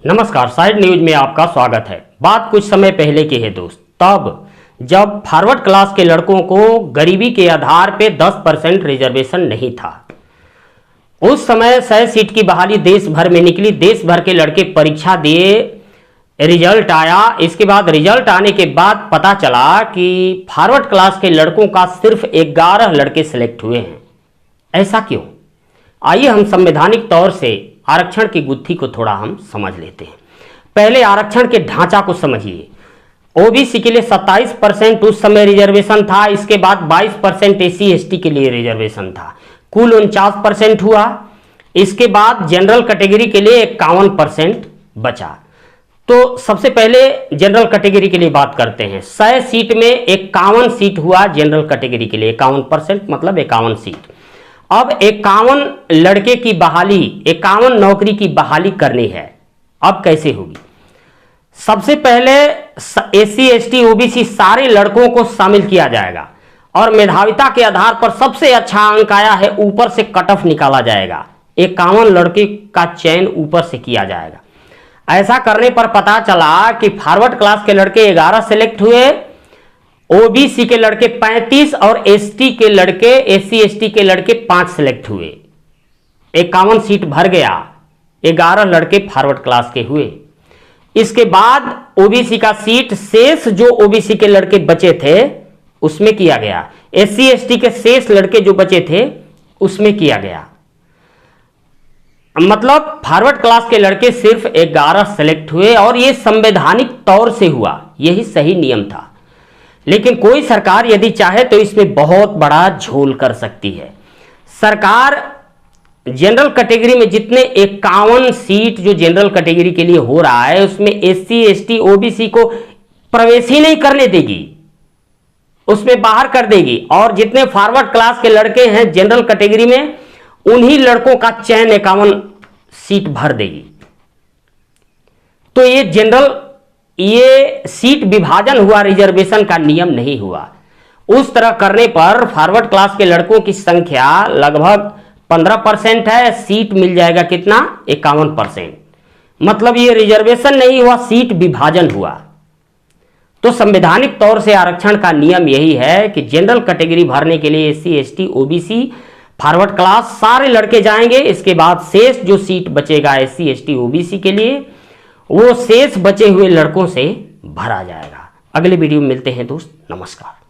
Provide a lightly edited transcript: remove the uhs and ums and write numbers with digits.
नमस्कार, side news में आपका स्वागत है। बात कुछ समय पहले की है दोस्त, तब जब फॉरवर्ड क्लास के लड़कों को गरीबी के आधार पे 10% रिजर्वेशन नहीं था। उस समय 100 सीट की बहाली देश भर में निकली। देश भर के लड़के परीक्षा दिए, रिजल्ट आया। इसके बाद रिजल्ट आने के बाद पता चला कि फॉरवर्ड क्लास के लड़कों का सिर्फ 11 लड़के सिलेक्ट हुए हैं। ऐसा क्यों? आइए हम संवैधानिक तौर से आरक्षण की गुत्थी को थोड़ा हम समझ लेते हैं। पहले आरक्षण के ढांचा को समझिए। ओबीसी के लिए 27% उस समय रिजर्वेशन था। इसके बाद 22% एससी एसटी के लिए रिजर्वेशन था। कुल 49% हुआ। इसके बाद जनरल कैटेगरी के लिए 51% बचा। तो सबसे पहले जनरल कैटेगरी के लिए बात करते हैं। 100 सीट में 51 सीट हुआ जनरल कैटेगरी के लिए। 51% मतलब 51 सीट। अब 51 लड़के की बहाली, 51 नौकरी की बहाली करनी है। अब कैसे होगी? सबसे पहले एससी एसटी ओबीसी सारे लड़कों को शामिल किया जाएगा और मेधाविता के आधार पर सबसे अच्छा अंक आया है, ऊपर से कट ऑफ निकाला जाएगा। 51 लड़के का चयन ऊपर से किया जाएगा। ऐसा करने पर पता चला कि फॉरवर्ड क्लास के लड़के 11 सेलेक्ट हुए, ओबीसी के लड़के 35 और एसटी के लड़के, एससी एसटी के लड़के 5 सेलेक्ट हुए। 51 सीट भर गया। 11 लड़के फॉरवर्ड क्लास के हुए। इसके बाद ओबीसी का सीट शेष जो ओबीसी के लड़के बचे थे उसमें किया गया। एससी एसटी के शेष लड़के जो बचे थे उसमें किया गया। मतलब फॉरवर्ड क्लास के लड़के सिर्फ 11 सेलेक्ट हुए और यह संवैधानिक तौर से हुआ। यही सही नियम था। लेकिन कोई सरकार यदि चाहे तो इसमें बहुत बड़ा झोल कर सकती है। सरकार जनरल कैटेगरी में जितने 51 सीट जो जनरल कैटेगरी के लिए हो रहा है उसमें एससी एसटी ओबीसी को प्रवेश ही नहीं करने देगी, उसमें बाहर कर देगी। और जितने फॉरवर्ड क्लास के लड़के हैं जनरल कैटेगरी में उन्हीं लड़कों का चयन 51 सीट भर देगी। तो ये सीट विभाजन हुआ, रिजर्वेशन का नियम नहीं हुआ। उस तरह करने पर फॉरवर्ड क्लास के लड़कों की संख्या लगभग 15% है। सीट मिल जाएगा कितना? 51%। मतलब ये रिजर्वेशन नहीं हुआ, सीट विभाजन हुआ। तो संवैधानिक तौर से आरक्षण का नियम यही है कि जनरल कैटेगरी भरने के लिए SC ST OBC forward class सारे लड़के जाएंगे। इसके बाद शेष जो सीट बचेगा एससी एसटी ओबीसी के लिए, वो शेष बचे हुए लड़कों से भरा जाएगा। अगले वीडियो में मिलते हैं दोस्त। नमस्कार।